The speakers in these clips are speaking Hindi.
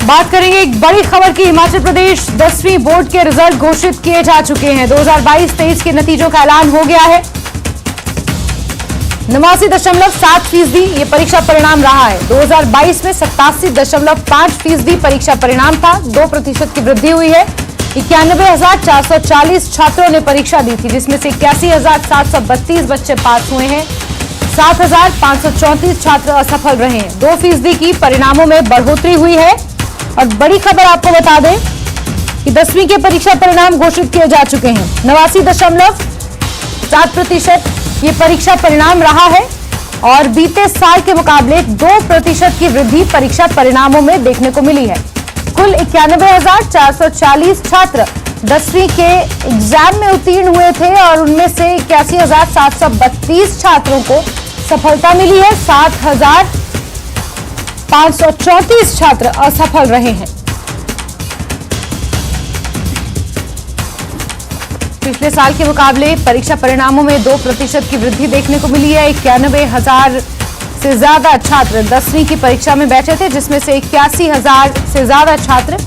बात करेंगे एक बड़ी खबर की। हिमाचल प्रदेश 10वीं बोर्ड के रिजल्ट घोषित किए जा चुके हैं। 2022-23 के नतीजों का ऐलान हो गया है। 89.7% ये परीक्षा परिणाम रहा है। 2022 में 87.5% परीक्षा परिणाम था। 2% की वृद्धि हुई है। 91,440 छात्रों ने परीक्षा दी थी, जिसमें से 81,732 बच्चे पास हुए हैं। 7,534 छात्र असफल रहे हैं। 2% की परिणामों में बढ़ोतरी हुई है। और बड़ी खबर आपको बता दें कि 10वीं के परीक्षा परिणाम घोषित किए जा चुके हैं। 89.7% ये परीक्षा परिणाम रहा है और बीते साल के मुकाबले 2% की वृद्धि परीक्षा परिणामों में देखने को मिली है। कुल 91,440 छात्र 10वीं के एग्जाम में उत्तीर्ण हुए थे और उनमें से 81,732 छात्रों को सफलता मिली है। 7,534 छात्र असफल रहे हैं। पिछले साल के मुकाबले परीक्षा परिणामों में 2% की वृद्धि देखने को मिली है। 91,000 से ज्यादा छात्र 10वीं की परीक्षा में बैठे थे, जिसमें से 81,000 से ज्यादा छात्र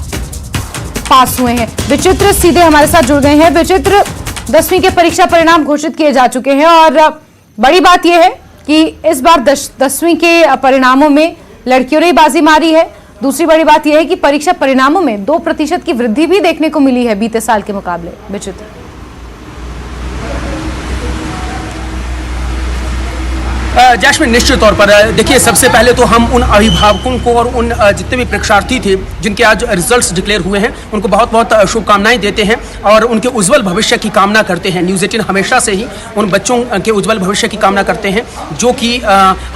पास हुए हैं। विचित्र सीधे हमारे साथ जुड़ गए हैं। विचित्र, 10वीं के परीक्षा परिणाम घोषित किए जा चुके हैं और बड़ी बात यह है कि इस बार 10वीं के परिणामों में लड़कियों ने बाजी मारी है। दूसरी बड़ी बात यह है कि परीक्षा परिणामों में 2% की वृद्धि भी देखने को मिली है बीते साल के मुकाबले। विचित्र, जैस्मिन, निश्चित तौर पर देखिए, सबसे पहले तो हम उन अभिभावकों को और उन जितने भी परीक्षार्थी थे जिनके आज रिजल्ट्स डिक्लेयर हुए हैं, उनको बहुत बहुत शुभकामनाएं देते हैं और उनके उज्जवल भविष्य की कामना करते हैं। न्यूज़ 18 हमेशा से ही उन बच्चों के उज्जवल भविष्य की कामना करते हैं जो कि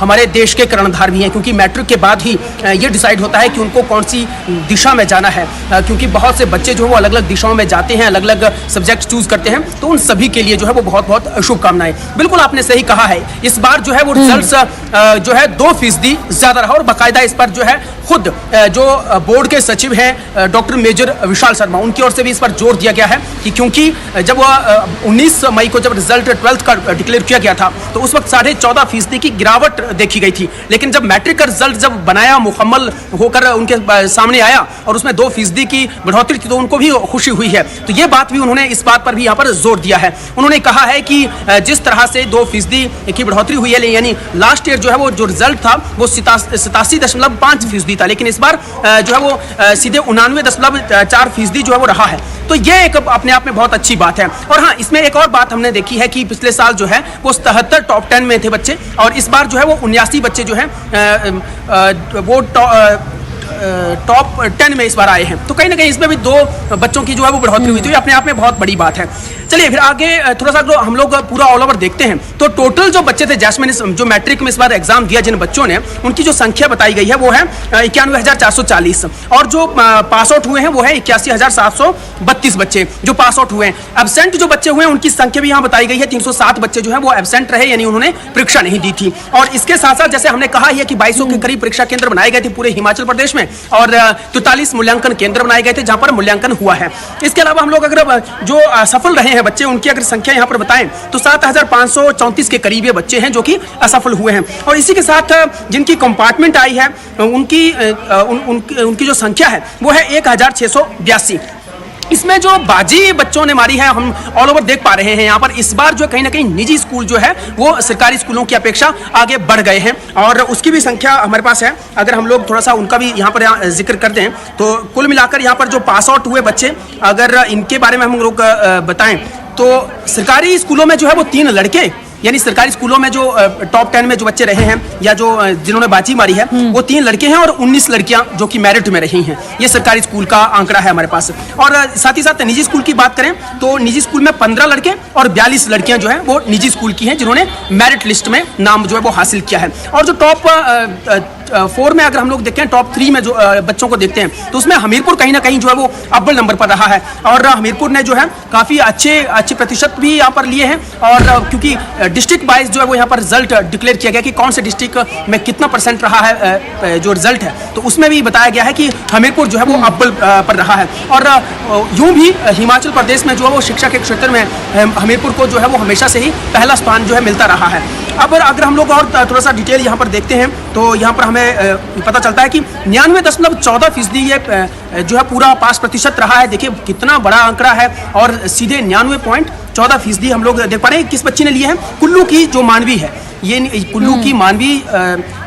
हमारे देश के कर्णधार भी हैं, क्योंकि मैट्रिक के बाद ही ये डिसाइड होता है कि उनको कौन सी दिशा में जाना है, क्योंकि बहुत से बच्चे जो है वो अलग अलग दिशाओं में जाते हैं, अलग अलग सब्जेक्ट चूज करते हैं। तो उन सभी के लिए जो है वो बहुत बहुत शुभकामनाएं। बिल्कुल आपने सही कहा है, इस बार जो है वो रिजल्ट्स जो है 2% ज्यादा रहा और बाकायदा इस पर जो है खुद जो बोर्ड के सचिव हैं डॉक्टर मेजर विशाल शर्मा, उनकी ओर से भी इस पर जोर दिया गया है कि क्योंकि जब 19 मई को जब रिजल्ट 12th का डिक्लेयर किया गया था तो उस वक्त 14.5% की गिरावट देखी गई थी, लेकिन जब मैट्रिक का रिजल्ट जब बनाया, मुकम्मल होकर उनके सामने आया और उसमें 2% की बढ़ोतरी थी, तो उनको भी खुशी हुई है। तो ये बात भी उन्होंने इस बात पर भी यहाँ पर जोर दिया है। उन्होंने कहा है कि जिस तरह से 2% की बढ़ोतरी हुई है, यानी लास्ट ईयर जो है वो जो रिजल्ट था वो 87.5% था, लेकिन इस बार जो है वो सीधे 99.4% जो है वो रहा है। तो ये एक अपने आप में बहुत अच्छी बात है। और हाँ, इसमें एक और बात हमने देखी है कि पिछले साल जो है वो 77 टॉप 10 में थे बच्चे और इस बार जो है वो 79 बच्चे जो है वो टॉप 10 में इस बार आए हैं। तो कहीं ना कहीं इसमें भी 2 बच्चों की जो है वो बढ़ोतरी हुई, तो ये अपने आप में बहुत बड़ी बात है। चलिए फिर आगे थोड़ा सा हम लोग पूरा ऑल ओवर देखते हैं। तो टोटल जो बच्चे थे जैस्मिन, जो मैट्रिक में इस बार एग्जाम दिया जिन बच्चों ने, उनकी जो संख्या बताई गई है वो है 91,440 और जो पास आउट हुए हैं वो है 81,732 बच्चे जो पास आउट हुए हैं। एब्सेंट जो बच्चे हुए हैं उनकी संख्या भी यहाँ बताई गई है, 307 बच्चे जो है वो एब्सेंट रहे, यानी उन्होंने परीक्षा नहीं दी थी। और इसके साथ साथ जैसे हमने कहा है कि 2200 के करीब परीक्षा केंद्र बनाए गए थे पूरे हिमाचल प्रदेश में और 43 मूल्यांकन केंद्र बनाए गए थे जहां पर मूल्यांकन हुआ है। इसके अलावा हम लोग अगर जो सफल रहे हैं बच्चे, उनकी अगर संख्या यहां पर बताएं तो 7,534 के करीब ये बच्चे हैं जो कि असफल हुए हैं। और इसी के साथ जिनकी कंपार्टमेंट आई है उनकी जो संख्या है वो है 1,682। इसमें जो बाजी बच्चों ने मारी है हम ऑल ओवर देख पा रहे हैं। यहाँ पर इस बार जो कहीं ना कहीं निजी स्कूल जो है वो सरकारी स्कूलों की अपेक्षा आगे बढ़ गए हैं और उसकी भी संख्या हमारे पास है। अगर हम लोग थोड़ा सा उनका भी यहाँ पर जिक्र कर दें तो कुल मिलाकर यहाँ पर जो पास आउट हुए बच्चे, अगर इनके बारे में हम लोग बताएं तो सरकारी स्कूलों में जो है वो 3 लड़के, यानी सरकारी स्कूलों में जो टॉप 10 में जो बच्चे रहे हैं या जो जिन्होंने बाजी मारी है वो 3 लड़के हैं और 19 लड़कियां जो कि मेरिट में रही हैं। ये सरकारी स्कूल का आंकड़ा है हमारे पास। और साथ ही साथ निजी स्कूल की बात करें तो निजी स्कूल में 15 लड़के और 42 लड़कियां जो है वो निजी स्कूल की हैं जिन्होंने मेरिट लिस्ट में नाम जो है वो हासिल किया है। और जो टॉप 4 में अगर हम लोग देखें, टॉप 3 में जो बच्चों को देखते हैं तो उसमें हमीरपुर कहीं ना कहीं जो है वो अव्वल नंबर पर रहा है और हमीरपुर ने जो है काफ़ी अच्छे प्रतिशत भी यहाँ पर लिए हैं। और क्योंकि डिस्ट्रिक्ट वाइज जो है वो यहाँ पर रिजल्ट डिक्लेयर किया गया कि कौन से डिस्ट्रिक्ट में कितना % रहा है जो रिजल्ट है, तो उसमें भी बताया गया है कि हमीरपुर जो है वो अव्वल पर रहा है। और यूं भी हिमाचल प्रदेश में जो है वो शिक्षा के क्षेत्र में हमीरपुर को जो है वो हमेशा से ही पहला स्थान जो है मिलता रहा है। अब अगर हम लोग और थोड़ा सा डिटेल यहाँ पर देखते हैं तो यहाँ पर हमें पता चलता है कि 99.14% ये जो है पूरा पास प्रतिशत रहा है। देखिए कितना बड़ा आंकड़ा है और सीधे 99.14% हम लोग देख पा रहे हैं। किस बच्ची ने लिए हैं? कुल्लू की जो मानवी है, ये कुल्लू की मानवी,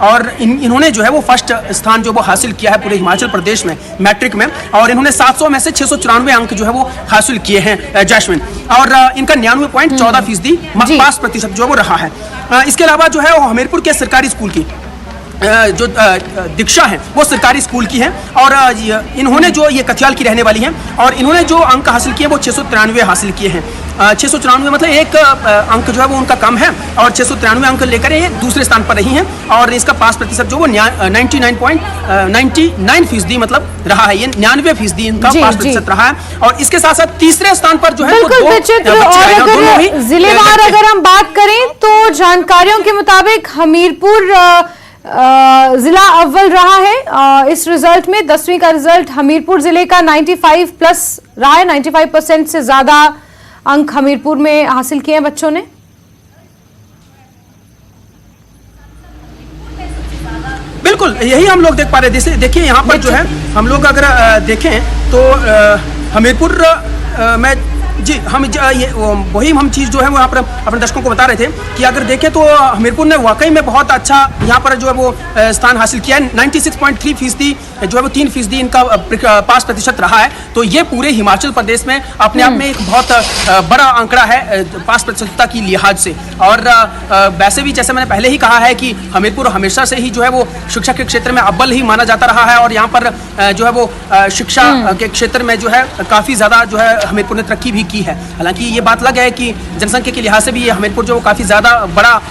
और इन्होंने जो है वो फर्स्ट स्थान जो वो हासिल किया है पूरे हिमाचल प्रदेश में मैट्रिक में, और इन्होंने 700 में से 694 अंक जो है वो हासिल किए हैं जैस्मिन, और इनका 99.14% पास प्रतिशत जो है वो रहा है। इसके अलावा जो है वो हमीरपुर के सरकारी स्कूल की जो दीक्षा है वो सरकारी स्कूल की है, और इन्होंने जो ये कथियाल की रहने वाली हैं, और इन्होंने जो अंक हासिल किए वो 693 हासिल किए हैं। 694 मतलब एक अंक जो है वो उनका कम है, और 693 अंक लेकर ये दूसरे स्थान पर रही हैं, और इसका पास प्रतिशत जो वो 99.99% मतलब रहा है। ये 99% इनका पास प्रतिशत रहा है। और इसके साथ साथ तीसरे स्थान पर जो है वो दो बच्चे हैं, दोनों ही जिलेवार अगर हम बात करें तो जानकारियों के मुताबिक हमीरपुर जिला अव्वल रहा है इस रिजल्ट में। 10वीं का रिजल्ट हमीरपुर जिले का 95+ रहा है। 95% से ज्यादा अंक हमीरपुर में हासिल किए हैं बच्चों ने। बिल्कुल यही हम लोग देख पा रहे हैं। देखिए यहाँ पर जो है हम लोग अगर देखें तो हमीरपुर में जी हम वही हम चीज़ जो है वो यहाँ पर अपने दर्शकों को बता रहे थे कि अगर देखें तो हमीरपुर ने वाकई में बहुत अच्छा यहाँ पर जो है वो स्थान हासिल किया है। 96.3% जो है वो 3% इनका पास प्रतिशत रहा है। तो ये पूरे हिमाचल प्रदेश में अपने आप में एक बहुत बड़ा आंकड़ा है पास प्रतिशतता की लिहाज से। और वैसे भी जैसे मैंने पहले ही कहा है कि हमीरपुर हमेशा से ही जो है वो शिक्षा के क्षेत्र में अव्वल ही माना जाता रहा है, और यहाँ पर जो है वो शिक्षा के क्षेत्र में जो है काफ़ी ज़्यादा जो है हमीरपुर ने तरक्की भी की है। हालांकि ये बात लग है कि जनसंख्या के लिहाज से भी ये हमीरपुर जो काफ़ी ज़्यादा बड़ा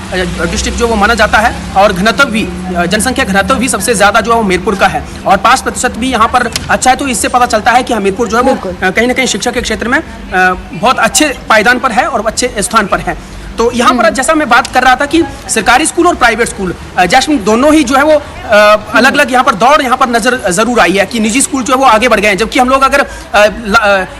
डिस्ट्रिक्ट जो वो माना जाता है, और घनत्व भी जनसंख्या घनत्व भी सबसे ज़्यादा जो है वो हमीरपुर का है, और पास प्रतिशत भी यहाँ पर अच्छा है। तो इससे पता चलता है कि हमीरपुर जो है वो कहीं ना कहीं शिक्षा के क्षेत्र में बहुत अच्छे पायदान पर है और अच्छे स्थान पर है। तो यहाँ पर जैसा मैं बात कर रहा था कि सरकारी स्कूल और प्राइवेट स्कूल जैस्मिन दोनों ही जो है वो अलग अलग यहाँ पर दौड़ यहाँ पर नजर जरूर आई है कि निजी स्कूल जो है वो आगे बढ़ गए हैं। जबकि हम लोग अगर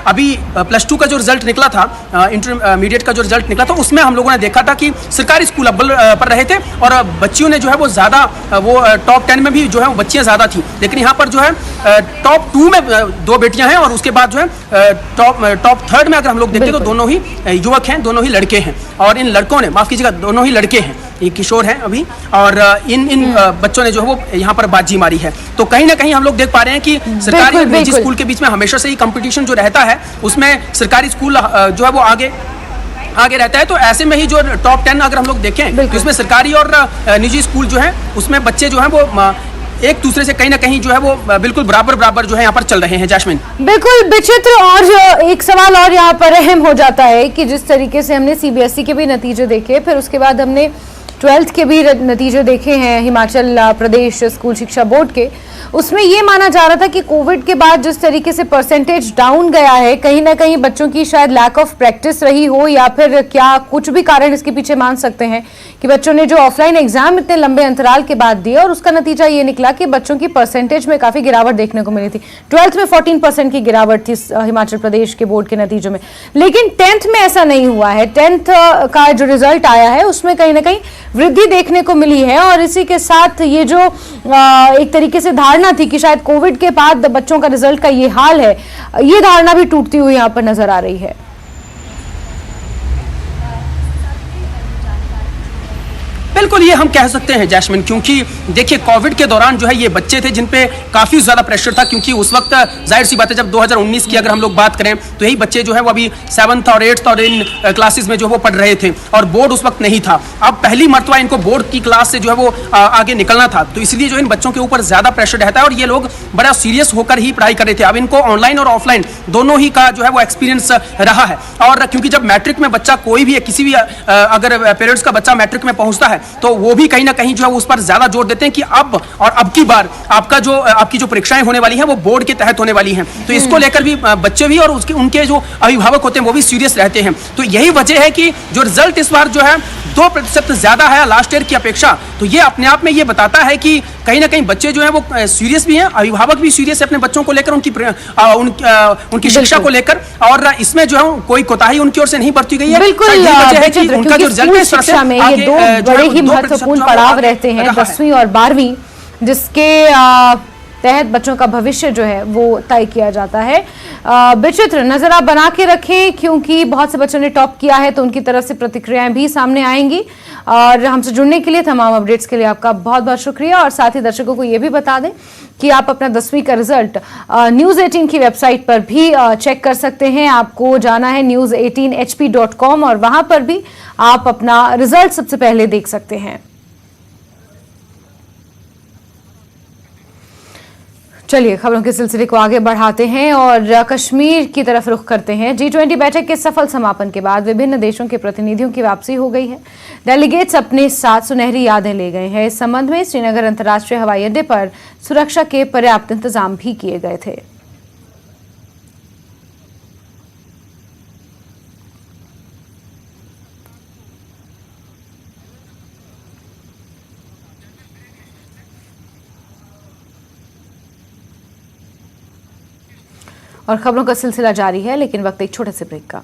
अभी +2 का जो रिजल्ट निकला था, इंटरमीडिएट का जो रिजल्ट निकला था, उसमें हम लोगों ने देखा था कि सरकारी स्कूल अव्वल पर रहे थे, और बच्चियों ने जो है वो ज़्यादा वो टॉप 10 में भी जो है वो बच्चियाँ ज़्यादा थी। लेकिन यहाँ पर जो है टॉप 2 में 2 बेटियाँ हैं, और उसके बाद जो है टॉप 3 में अगर हम लोग देखते तो दोनों ही युवक हैं, दोनों ही लड़के हैं। और इन लड़कों ने, माफ कीजिएगा, दोनों ही लड़के हैं, ये किशोर हैं अभी, और इन बच्चों ने जो है वो यहाँ पर बाजी मारी है। तो कहीं ना कहीं हम लोग देख पा रहे हैं कि सरकारी और निजी स्कूल के बीच में हमेशा से ही कंपटीशन जो रहता है, उसमें सरकारी स्कूल जो है वो आगे रहता है। तो ऐसे में ही जो टॉप 10 अगर हम लोग देखें तो इसमें सरकारी और निजी स्कूल जो है उसमें बच्चे जो है वो एक दूसरे से कहीं ना कहीं जो है वो बिल्कुल बराबर जो है यहाँ पर चल रहे हैं जैस्मिन। बिल्कुल विचित्र। और एक सवाल और यहाँ पर अहम हो जाता है कि जिस तरीके से हमने सीबीएसई के भी नतीजे देखे, फिर उसके बाद हमने 12th के भी नतीजे देखे हैं हिमाचल प्रदेश स्कूल शिक्षा बोर्ड के, उसमें ये माना जा रहा था कि कोविड के बाद जिस तरीके से परसेंटेज डाउन गया है, कहीं ना कहीं बच्चों की शायद लैक ऑफ प्रैक्टिस रही हो, या फिर क्या कुछ भी कारण इसके पीछे मान सकते हैं कि बच्चों ने जो ऑफलाइन एग्जाम इतने लंबे अंतराल के बाद दिए, और उसका नतीजा ये निकला कि बच्चों की परसेंटेज में काफी गिरावट देखने को मिली थी। 12th में 14% की गिरावट थी हिमाचल प्रदेश के बोर्ड के नतीजों में, लेकिन 10th में ऐसा नहीं हुआ है। 10th का जो रिजल्ट आया है उसमें कहीं ना कहीं वृद्धि देखने को मिली है। और इसी के साथ ये जो एक तरीके से धारणा थी कि शायद कोविड के बाद बच्चों का रिजल्ट का ये हाल है, ये धारणा भी टूटती हुई यहाँ पर नजर आ रही है। बिल्कुल ये हम कह सकते हैं जैस्मिन, क्योंकि देखिए कोविड के दौरान जो है ये बच्चे थे जिन पे काफ़ी ज़्यादा प्रेशर था, क्योंकि उस वक्त जाहिर सी बात है जब 2019 की अगर हम लोग बात करें तो यही बच्चे जो है वो अभी 7th और 8th और इन क्लासेस में जो है वो पढ़ रहे थे, और बोर्ड उस वक्त नहीं था। अब पहली मरतबा इनको बोर्ड की क्लास से जो है वो आगे निकलना था, तो इसलिए जो इन बच्चों के ऊपर ज़्यादा प्रेशर रहता है, और ये लोग बड़ा सीरियस होकर ही पढ़ाई कर रहे थे। अब इनको ऑनलाइन और ऑफलाइन दोनों ही का जो है वो एक्सपीरियंस रहा है। और क्योंकि जब मैट्रिक में बच्चा कोई भी किसी भी अगर पेरेंट्स का बच्चा मैट्रिक में पहुंचता है तो वो भी कहीं ना कहीं जो है उस पर ज्यादा जोर देते हैं कि अब की बार आपकी जो परीक्षाएं होने वाली हैं वो बोर्ड के तहत होने वाली हैं। तो इसको लेकर भी बच्चे भी और उनके जो अभिभावक होते हैं वो भी सीरियस रहते हैं। तो यही वजह है कि जो रिजल्ट इस बार जो है 2% ज्यादा है लास्ट ईयर की अपेक्षा। तो ये अपने आप में ये बताता है कि कहीं ना कहीं बच्चे जो है वो सीरियस भी हैं, अभिभावक भी सीरियस है अपने बच्चों को लेकर, उनकी शिक्षा को लेकर, और इसमें जो है कोई कोताही उनकी ओर से नहीं बरती गई है। बिल्कुल, उनका जो रिजल्ट है शिक्षा में ये दो बड़े ही महत्वपूर्ण पड़ाव रहते हैं, 10वीं और 12वीं, जिसके तहत बच्चों का भविष्य जो है वो तय किया जाता है। विचित्र नजर आप बना के रखें, क्योंकि बहुत से बच्चों ने टॉप किया है तो उनकी तरफ से प्रतिक्रियाएं भी सामने आएंगी। और हमसे जुड़ने के लिए, तमाम अपडेट्स के लिए आपका बहुत बहुत शुक्रिया। और साथ ही दर्शकों को ये भी बता दें कि आप अपना 10वीं का रिजल्ट न्यूज़ 18 की वेबसाइट पर भी चेक कर सकते हैं। आपको जाना है news18hp.com और वहां पर भी आप अपना रिजल्ट सबसे पहले देख सकते हैं। चलिए खबरों के सिलसिले को आगे बढ़ाते हैं और कश्मीर की तरफ रुख करते हैं। G20 बैठक के सफल समापन के बाद विभिन्न देशों के प्रतिनिधियों की वापसी हो गई है। डेलीगेट्स अपने साथ सुनहरी यादें ले गए हैं। इस संबंध में श्रीनगर अंतर्राष्ट्रीय हवाई अड्डे पर सुरक्षा के पर्याप्त इंतजाम भी किए गए थे। और खबरों का सिलसिला जारी है, लेकिन वक्त एक छोटे से ब्रेक का।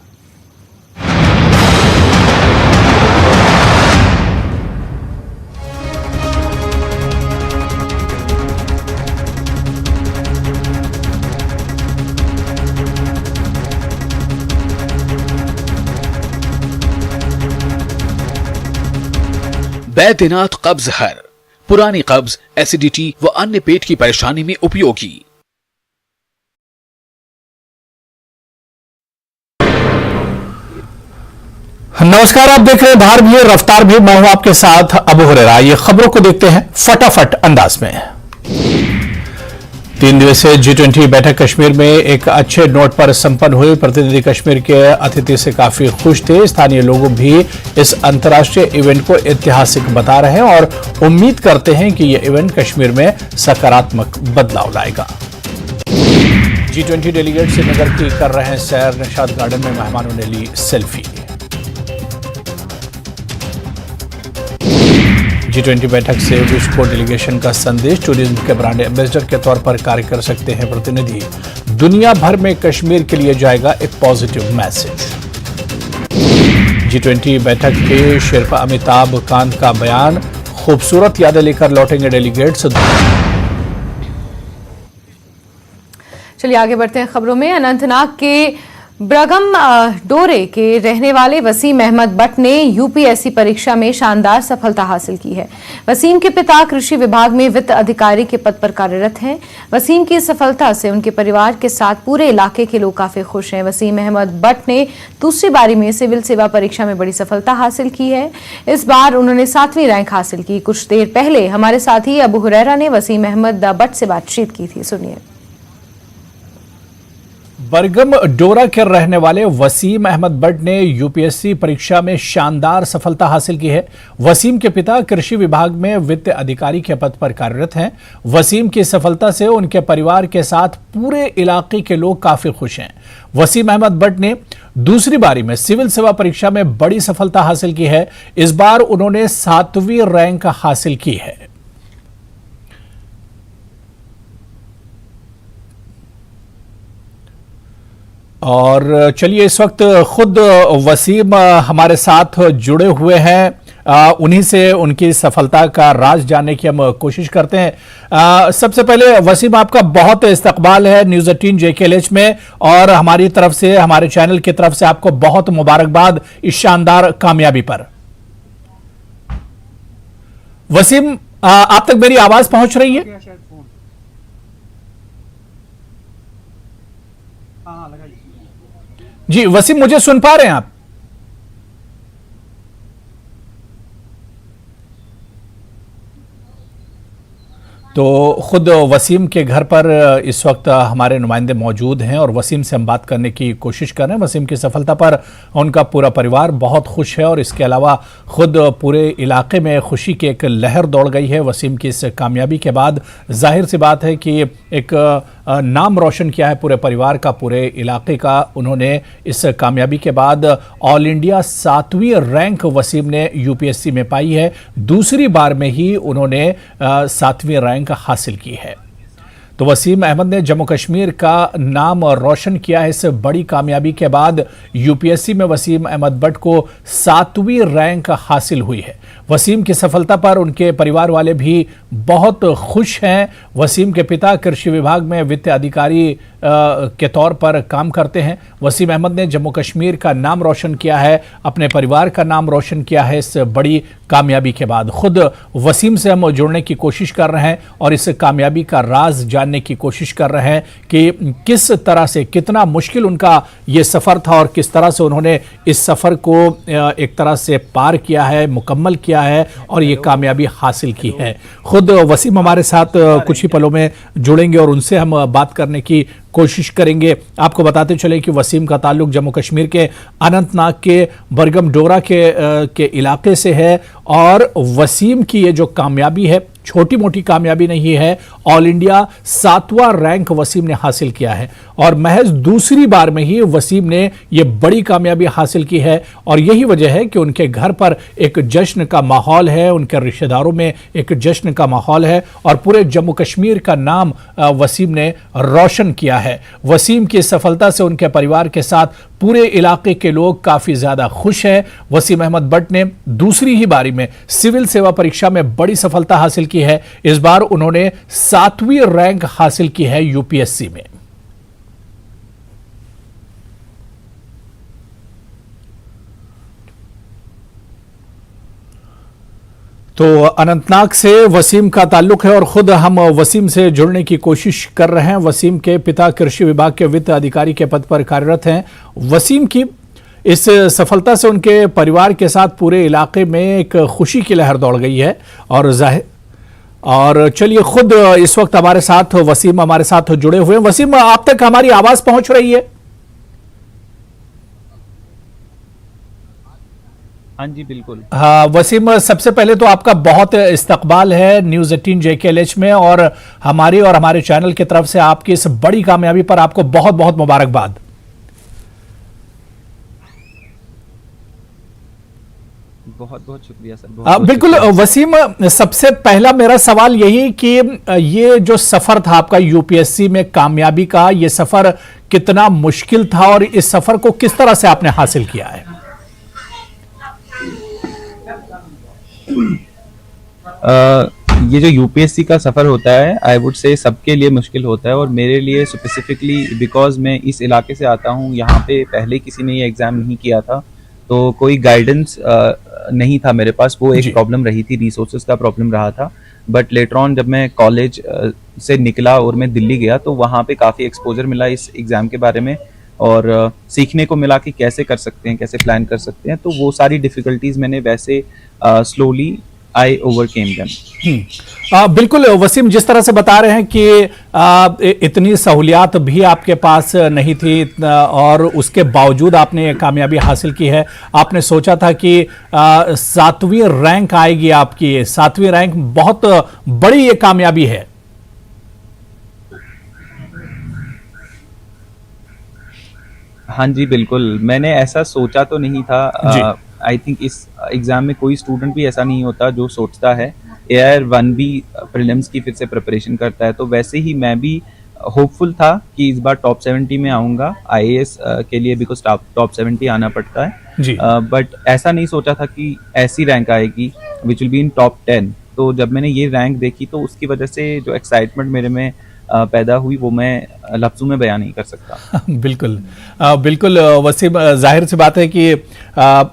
बैद्यनाथ कब्ज हर, पुरानी कब्ज, एसिडिटी व अन्य पेट की परेशानी में उपयोगी। नमस्कार, आप देख रहे हैं धार भी रफ्तार भी। मैं हूं आपके साथ अबू हुरैरा। ये खबरों को देखते हैं फटाफट अंदाज में। 3 दिवसीय G20 बैठक कश्मीर में एक अच्छे नोट पर संपन्न हुई। प्रतिनिधि कश्मीर के अतिथि से काफी खुश थे। स्थानीय लोग भी इस अंतर्राष्ट्रीय इवेंट को ऐतिहासिक बता रहे हैं और उम्मीद करते हैं कि यह इवेंट कश्मीर में सकारात्मक बदलाव लाएगा। G20 डेलीगेट श्रीनगर की कर रहे हैं सैर। निशाद गार्डन में मेहमानों ने ली सेल्फी। G20 बैठक से विश्व को डेलीगेशन का संदेश। टूरिज्म के ब्रांड एम्बेसडर के तौर पर कार्य कर सकते हैं प्रतिनिधि। दुनिया भर में कश्मीर के लिए जाएगा एक पॉजिटिव मैसेज। G20 बैठक के शेरपा अमिताभ कांत का बयान। खूबसूरत यादें लेकर लौटेंगे डेलीगेट्स। चलिए आगे बढ़ते हैं खबरों में। अनंतनाग के ब्रगम डोरे के रहने वाले वसीम अहमद बट ने यूपीएससी परीक्षा में शानदार सफलता हासिल की है। वसीम के पिता कृषि विभाग में वित्त अधिकारी के पद पर कार्यरत हैं। वसीम की सफलता से उनके परिवार के साथ पूरे इलाके के लोग काफी खुश हैं। वसीम अहमद बट ने दूसरी बारी में सिविल सेवा परीक्षा में बड़ी सफलता हासिल की है। इस बार उन्होंने 7वीं रैंक हासिल की। कुछ देर पहले हमारे साथी अबू हुरैरा ने वसीम अहमद बट से बातचीत की थी, सुनिए। बरगम डोरा के रहने वाले वसीम अहमद बट ने यूपीएससी परीक्षा में शानदार सफलता हासिल की है। वसीम के पिता कृषि विभाग में वित्त अधिकारी के पद पर कार्यरत हैं। वसीम की सफलता से उनके परिवार के साथ पूरे इलाके के लोग काफी खुश हैं। वसीम अहमद बट ने दूसरी बारी में सिविल सेवा परीक्षा में बड़ी सफलता हासिल की है। इस बार उन्होंने 7वीं रैंक हासिल की है। और चलिए इस वक्त खुद वसीम हमारे साथ जुड़े हुए हैं। उन्हीं से उनकी सफलता का राज जानने की हम कोशिश करते हैं। सबसे पहले वसीम, आपका बहुत इस्तकबाल है न्यूज़ 18 JKLH में और हमारी तरफ से, हमारे चैनल की तरफ से आपको बहुत मुबारकबाद इस शानदार कामयाबी पर। वसीम, आप तक मेरी आवाज पहुंच रही है? जी वसीम, मुझे सुन पा रहे हैं आप? तो खुद वसीम के घर पर इस वक्त हमारे नुमाइंदे मौजूद हैं और वसीम से हम बात करने की कोशिश कर रहे हैं। वसीम की सफलता पर उनका पूरा परिवार बहुत खुश है और इसके अलावा खुद पूरे इलाके में खुशी की एक लहर दौड़ गई है। वसीम की इस कामयाबी के बाद जाहिर सी बात है कि एक नाम रोशन किया है पूरे परिवार का, पूरे इलाके का। उन्होंने इस कामयाबी के बाद ऑल इंडिया 7वीं रैंक वसीम ने यूपीएससी में पाई है। दूसरी बार में ही उन्होंने 7वीं रैंक हासिल की है। तो वसीम अहमद ने जम्मू कश्मीर का नाम रोशन किया है। इस बड़ी कामयाबी के बाद यूपीएससी में वसीम अहमद भट्ट को 7वीं रैंक हासिल हुई है। वसीम की सफलता पर उनके परिवार वाले भी बहुत खुश हैं। वसीम के पिता कृषि विभाग में वित्त अधिकारी के तौर पर काम करते हैं। वसीम अहमद ने जम्मू कश्मीर का नाम रोशन किया है, अपने परिवार का नाम रोशन किया है इस बड़ी कामयाबी के बाद। खुद वसीम से हम जुड़ने की कोशिश कर रहे हैं और इस कामयाबी का राज जानने की कोशिश कर रहे हैं कि किस तरह से, कितना मुश्किल उनका ये सफ़र था और किस तरह से उन्होंने इस सफ़र को एक तरह से पार किया है, मुकम्मल किया है और ये कामयाबी हासिल की है। खुद वसीम हमारे साथ कुछ ही पलों में जुड़ेंगे और उनसे हम बात करने की कोशिश करेंगे। आपको बताते चले कि वसीम का ताल्लुक जम्मू कश्मीर के अनंतनाग के बरगम डोरा के इलाके से है और वसीम की ये जो कामयाबी है छोटी मोटी कामयाबी नहीं है। ऑल इंडिया 7वां रैंक वसीम ने हासिल किया है और महज दूसरी बार में ही वसीम ने ये बड़ी कामयाबी हासिल की है और यही वजह है कि उनके घर पर एक जश्न का माहौल है, उनके रिश्तेदारों में एक जश्न का माहौल है और पूरे जम्मू कश्मीर का नाम वसीम ने रोशन किया है। वसीम की सफलता से उनके परिवार के साथ पूरे इलाके के लोग काफी ज्यादा खुश हैं। वसीम अहमद भट्ट ने दूसरी ही बारी में सिविल सेवा परीक्षा में बड़ी सफलता हासिल की है। इस बार उन्होंने 7वीं रैंक हासिल की है यूपीएससी में। तो अनंतनाग से वसीम का ताल्लुक है और खुद हम वसीम से जुड़ने की कोशिश कर रहे हैं। वसीम के पिता कृषि विभाग के वित्त अधिकारी के पद पर कार्यरत हैं। वसीम की इस सफलता से उनके परिवार के साथ पूरे इलाके में एक खुशी की लहर दौड़ गई है और चलिए खुद इस वक्त हमारे साथ वसीम हमारे साथ जुड़े हुए हैं। वसीम, आप तक हमारी आवाज पहुंच रही है? हाँ जी बिल्कुल। हाँ वसीम, सबसे पहले तो आपका बहुत इस्तकबाल है न्यूज़ 18 JKLH में और हमारी और हमारे चैनल की तरफ से आपकी इस बड़ी कामयाबी पर आपको बहुत बहुत मुबारकबाद। बहुत बहुत शुक्रिया सर। बिल्कुल वसीम, सबसे पहला मेरा सवाल यही कि ये जो सफर था आपका यूपीएससी में कामयाबी का, ये सफर कितना मुश्किल था और इस सफर को किस तरह से आपने हासिल किया है? ये जो यूपीएससी का सफ़र होता है आई वुड से सबके लिए मुश्किल होता है और मेरे लिए स्पेसिफिकली बिकॉज मैं इस इलाके से आता हूँ, यहाँ पे पहले किसी ने ये एग्ज़ाम नहीं किया था तो कोई गाइडेंस नहीं था मेरे पास। वो एक प्रॉब्लम रही थी, रिसोर्सेज का प्रॉब्लम रहा था। बट लेटर ऑन जब मैं कॉलेज से निकला और मैं दिल्ली गया तो वहाँ पे काफ़ी एक्सपोजर मिला इस एग्ज़ाम के बारे में और सीखने को मिला कि कैसे कर सकते हैं, कैसे प्लान कर सकते हैं। तो वो सारी डिफ़िकल्टीज़ मैंने वैसे स्लोली आई ओवरकेम देम। बिल्कुल वसीम, जिस तरह से बता रहे हैं कि इतनी सहूलियात भी आपके पास नहीं थी और उसके बावजूद आपने कामयाबी हासिल की है। आपने सोचा था कि 7वीं रैंक आएगी आपकी, 7वीं रैंक बहुत बड़ी ये कामयाबी है। हाँ जी बिल्कुल, मैंने ऐसा सोचा तो नहीं था। आई थिंक इस एग्ज़ाम में कोई स्टूडेंट भी ऐसा नहीं होता जो सोचता है AIR 1B प्रीलिम्स की फिर से प्रिपरेशन करता है। तो वैसे ही मैं भी होपफुल था कि इस बार टॉप 70 में आऊँगा IAS के लिए, बिकॉज टॉप 70 आना पड़ता है। बट ऐसा नहीं सोचा था कि ऐसी रैंक आएगी which will be in top 10। तो जब मैंने ये रैंक देखी तो उसकी वजह से जो एक्साइटमेंट मेरे में पैदा हुई वो मैं लफ्ज़ों में बयान नहीं कर सकता। बिल्कुल बिल्कुल वसीम, जाहिर सी बात है कि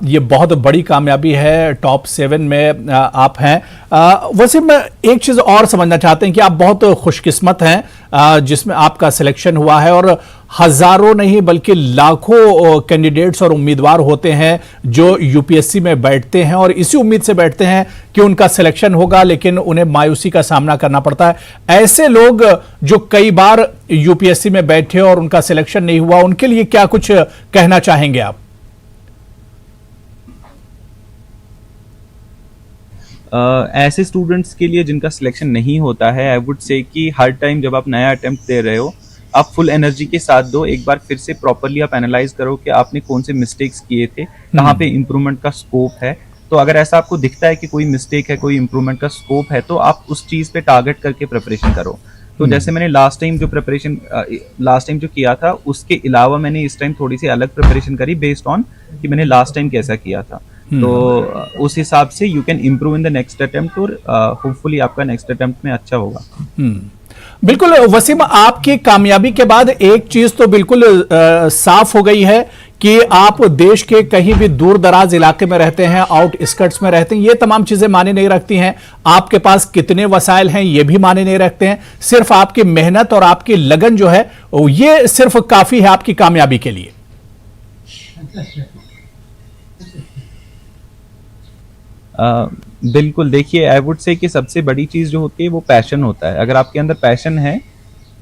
ये बहुत बड़ी कामयाबी है, टॉप 7 में आप हैं। वसीम, एक चीज़ और समझना चाहते हैं कि आप बहुत खुशकिस्मत हैं जिसमें आपका सिलेक्शन हुआ है और हजारों नहीं बल्कि लाखों कैंडिडेट्स और उम्मीदवार होते हैं जो यूपीएससी में बैठते हैं और इसी उम्मीद से बैठते हैं कि उनका सिलेक्शन होगा, लेकिन उन्हें मायूसी का सामना करना पड़ता है। ऐसे लोग जो कई बार यूपीएससी में बैठे और उनका सिलेक्शन नहीं हुआ, उनके लिए क्या कुछ कहना चाहेंगे आप? ऐसे स्टूडेंट्स के लिए जिनका सिलेक्शन नहीं होता है, आई वुड से कि हर टाइम जब आप नया अटेम्प्ट दे रहे हो, आप फुल एनर्जी के साथ दो। एक बार फिर से प्रॉपरली आप एनालाइज करो कि आपने कौन से मिस्टेक्स किए थे, कहाँ पे इम्प्रूवमेंट का स्कोप है। तो अगर ऐसा आपको दिखता है कि कोई मिस्टेक है, कोई इम्प्रूवमेंट का स्कोप है, तो आप उस चीज़ पे टारगेट करके प्रिपरेशन करो। तो जैसे मैंने लास्ट टाइम जो किया था, उसके अलावा मैंने इस टाइम थोड़ी सी अलग प्रिपरेशन करी बेस्ड ऑन कि मैंने लास्ट टाइम कैसा किया था। तो उस हिसाब से you can improve in the next attempt और होपफुली आपका नेक्स्ट अटेम्प्ट में अच्छा होगा। बिल्कुल वसीम, आपकी कामयाबी के बाद एक चीज तो बिल्कुल साफ हो गई है कि आप देश के कहीं भी दूर दराज इलाके में रहते हैं, आउटस्कर्ट्स में रहते हैं, ये तमाम चीजें माने नहीं रखती हैं। आपके पास कितने वसाइल हैं ये भी माने नहीं रखते हैं। सिर्फ आपकी मेहनत और आपकी लगन जो है ये सिर्फ काफी है आपकी कामयाबी के लिए। बिल्कुल, देखिए आई वुड से कि सबसे बड़ी चीज़ जो होती है वो पैशन होता है। अगर आपके अंदर पैशन है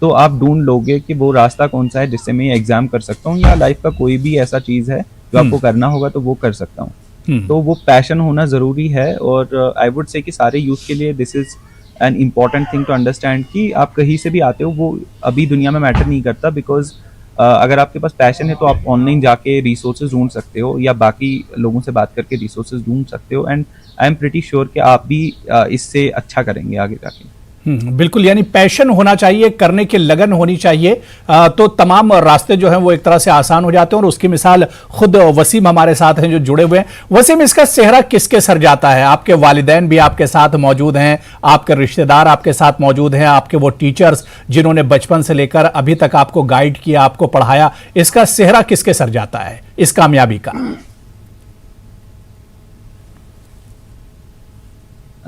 तो आप ढूंढ लोगे कि वो रास्ता कौन सा है जिससे मैं ये एग्जाम कर सकता हूँ, या लाइफ का कोई भी ऐसा चीज़ है जो आपको करना होगा तो वो कर सकता हूँ। तो वो पैशन होना ज़रूरी है। और आई वुड से कि सारे यूथ के लिए this is an important thing to understand कि आप कहीं से भी आते हो, वो अभी दुनिया में मैटर नहीं करता। बिकॉज अगर आपके पास पैशन है तो आप ऑनलाइन जाके रिसोर्सेज ढूंढ सकते हो या बाकी लोगों से बात करके रिसोर्सेज ढूंढ सकते हो। And I am pretty sure कि आप भी इससे अच्छा करेंगे आगे जाके। बिल्कुल, यानी पैशन होना चाहिए, करने की लगन होनी चाहिए, तो तमाम रास्ते जो हैं वो एक तरह से आसान हो जाते हैं। और उसकी मिसाल खुद वसीम हमारे साथ हैं जो जुड़े हुए हैं। वसीम, इसका सेहरा किसके सर जाता है? आपके वालिदैन भी आपके साथ मौजूद हैं, आपके रिश्तेदार आपके साथ मौजूद हैं, आपके वो टीचर्स जिन्होंने बचपन से लेकर अभी तक आपको गाइड किया, आपको पढ़ाया, इसका सेहरा किसके सर जाता है इस कामयाबी का?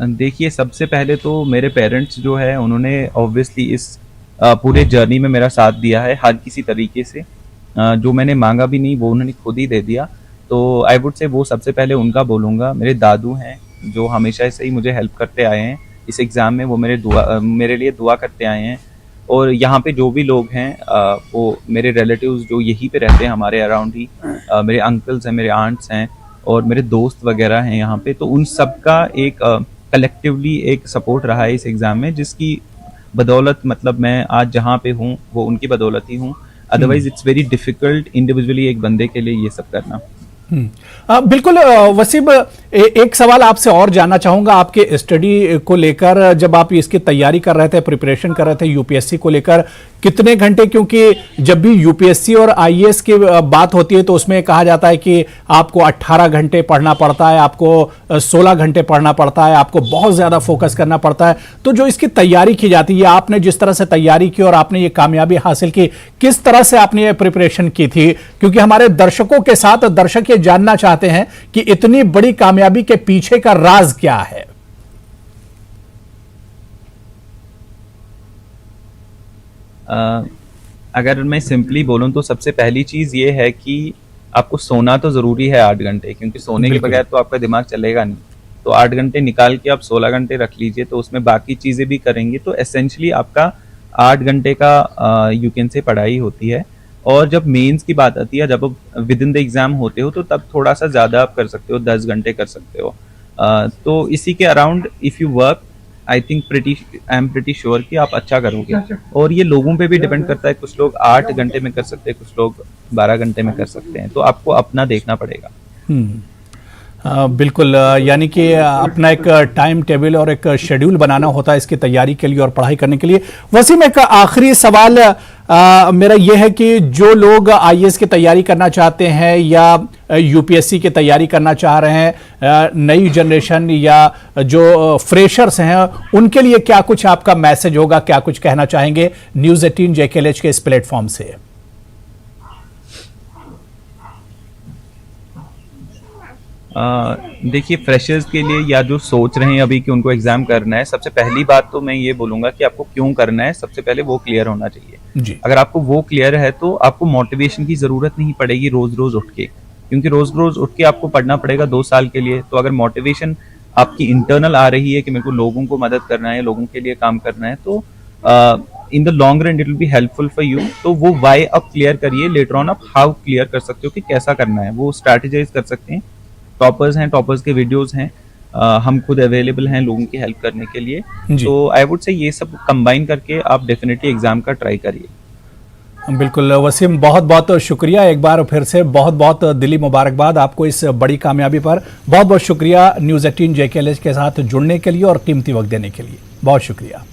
देखिए, सबसे पहले तो मेरे पेरेंट्स जो है उन्होंने ऑब्वियसली इस पूरे जर्नी में मेरा साथ दिया है हर किसी तरीके से। जो मैंने मांगा भी नहीं वो उन्होंने खुद ही दे दिया। तो आई वुड से वो सबसे पहले उनका बोलूँगा। मेरे दादू हैं जो हमेशा से ही मुझे हेल्प करते आए हैं इस एग्ज़ाम में, वो मेरे लिए दुआ करते आए हैं। और यहाँ पे जो भी लोग हैं वो मेरे रिलेटिव्स जो यहीं पे रहते हैं हमारे अराउंड ही, मेरे अंकल्स हैं, मेरे आंट्स हैं और मेरे दोस्त वगैरह हैं यहाँ पे। तो उन सब का एक कलेक्टिवली एक सपोर्ट रहा है इस एग्ज़ाम में, जिसकी बदौलत मतलब मैं आज जहाँ पे हूँ वो उनकी बदौलत ही हूँ। Otherwise it's very difficult individually एक बंदे के लिए ये सब करना। बिल्कुल वसीम, एक सवाल आपसे और जानना चाहूंगा आपके स्टडी को लेकर। जब आप इसकी तैयारी कर रहे थे, प्रिपरेशन कर रहे थे यूपीएससी को लेकर, कितने घंटे, क्योंकि जब भी यूपीएससी और आईएएस की बात होती है तो उसमें कहा जाता है कि आपको 18 घंटे पढ़ना पड़ता है, आपको 16 घंटे पढ़ना पड़ता है, आपको बहुत ज्यादा फोकस करना पड़ता है। तो जो इसकी तैयारी की जाती है, आपने जिस तरह से तैयारी की और आपने ये कामयाबी हासिल की, किस तरह से आपने ये प्रिपरेशन की थी? क्योंकि हमारे दर्शकों के साथ दर्शक ये जानना चाहते हैं कि इतनी बड़ी कामयाबी के पीछे का राज क्या है। अगर मैं सिंपली बोलूं तो सबसे पहली चीज़ ये है कि आपको सोना तो ज़रूरी है 8 घंटे, क्योंकि सोने के बगैर तो आपका दिमाग चलेगा नहीं। तो 8 घंटे निकाल के आप 16 घंटे रख लीजिए, तो उसमें बाकी चीज़ें भी करेंगे तो एसेंशली आपका 8 घंटे का यू कैन से पढ़ाई होती है। और जब मेंस की बात आती है, जब आप विद इन द एग्ज़ाम होते हो तो तब थोड़ा सा ज़्यादा आप कर सकते हो, 10 घंटे कर सकते हो। तो इसी के around if you work, I am pretty sure कि आप अच्छा करोगे। और ये लोगों पे भी डिपेंड करता है, कुछ लोग 8 घंटे में कर सकते हैं, कुछ लोग 12 घंटे में कर सकते हैं। तो आपको अपना देखना पड़ेगा। बिल्कुल, यानी कि अपना एक टाइम टेबल और एक शेड्यूल बनाना होता है इसकी तैयारी के लिए और पढ़ाई करने के लिए। वसीम, एक आखिरी सवाल मेरा यह है कि जो लोग आईएएस की तैयारी करना चाहते हैं या यूपीएससी की तैयारी करना चाह रहे हैं, नई जनरेशन या जो फ्रेशर्स हैं, उनके लिए क्या कुछ आपका मैसेज होगा, क्या कुछ कहना चाहेंगे न्यूज़ 18 JKLH के इस प्लेटफॉर्म से? देखिए, फ्रेशर्स के लिए या जो सोच रहे हैं अभी कि उनको एग्जाम करना है, सबसे पहली बात तो मैं ये बोलूंगा कि आपको क्यों करना है, सबसे पहले वो क्लियर होना चाहिए जी। अगर आपको वो क्लियर है तो आपको मोटिवेशन की जरूरत नहीं पड़ेगी रोज रोज उठ के, क्योंकि रोज रोज उठ के आपको पढ़ना पड़ेगा 2 साल के लिए। तो अगर मोटिवेशन आपकी इंटरनल आ रही है कि मेरे को लोगों को मदद करना है, लोगों के लिए काम करना है, तो in the long run it will be helpful for you. तो वो वाई आप क्लियर करिए, लेटर ऑन आप हाउ क्लियर कर सकते हो कि कैसा करना है, वो स्ट्रैटेजाइज कर सकते हैं। टॉपर्स हैं, टॉपर्स के वीडियोस हैं, हम खुद अवेलेबल हैं लोगों की हेल्प करने के लिए। जी। तो आई वुड से ये सब कंबाइन करके आप डेफिनेटली एग्जाम का ट्राई करिए। बिल्कुल वसीम, बहुत बहुत शुक्रिया एक बार फिर से, बहुत बहुत दिली मुबारकबाद आपको इस बड़ी कामयाबी पर। बहुत बहुत शुक्रिया न्यूज़ 18 JKLH के साथ जुड़ने के लिए और कीमती वक्त देने के लिए, बहुत शुक्रिया।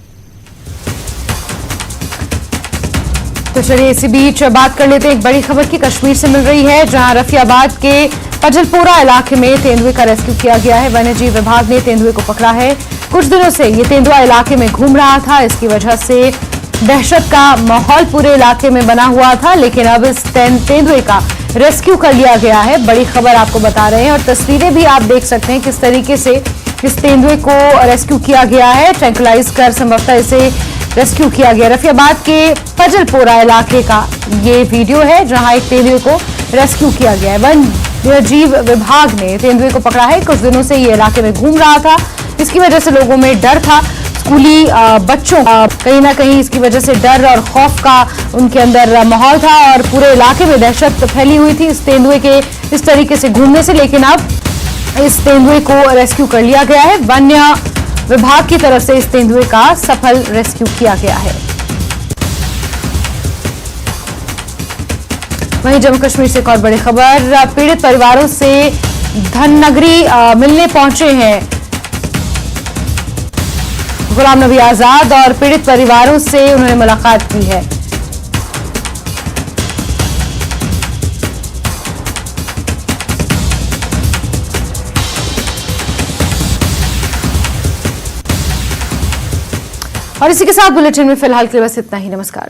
तो चलिए इसी बीच बात कर लेते हैं एक बड़ी खबर की, कश्मीर से मिल रही है, जहां रफियाबाद के पजलपोरा इलाके में तेंदुए का रेस्क्यू किया गया है। वन्यजीव विभाग ने तेंदुए को पकड़ा है। कुछ दिनों से ये तेंदुआ इलाके में घूम रहा था, इसकी वजह से दहशत का माहौल पूरे इलाके में बना हुआ था, लेकिन अब इस तेंदुए का रेस्क्यू कर लिया गया है। बड़ी खबर आपको बता रहे हैं और तस्वीरें भी आप देख सकते हैं किस तरीके से इस तेंदुए को रेस्क्यू किया गया है। ट्रैंकुलाइज कर संभवतः इसे रेस्क्यू किया गया। रफियाबाद के पजलपोरा इलाके का ये वीडियो है जहां एक तेंदुए को रेस्क्यू किया गया है। वन जीव विभाग ने तेंदुए को पकड़ा है। कुछ दिनों से ये इलाके में घूम रहा था, इसकी वजह से लोगों में डर था। स्कूली बच्चों कहीं ना कहीं इसकी वजह से डर और खौफ का उनके अंदर माहौल था और पूरे इलाके में दहशत फैली हुई थी इस तेंदुए के इस तरीके से घूमने से। लेकिन अब इस तेंदुए को रेस्क्यू कर लिया गया है। वन्य विभाग की तरफ से इस तेंदुए का सफल रेस्क्यू किया गया है। वहीं जम्मू कश्मीर से एक और बड़ी खबर, पीड़ित परिवारों से धननगरी मिलने पहुंचे हैं गुलाम नबी आजाद और पीड़ित परिवारों से उन्होंने मुलाकात की है। और इसी के साथ बुलेटिन में फिलहाल के लिए बस इतना ही। नमस्कार।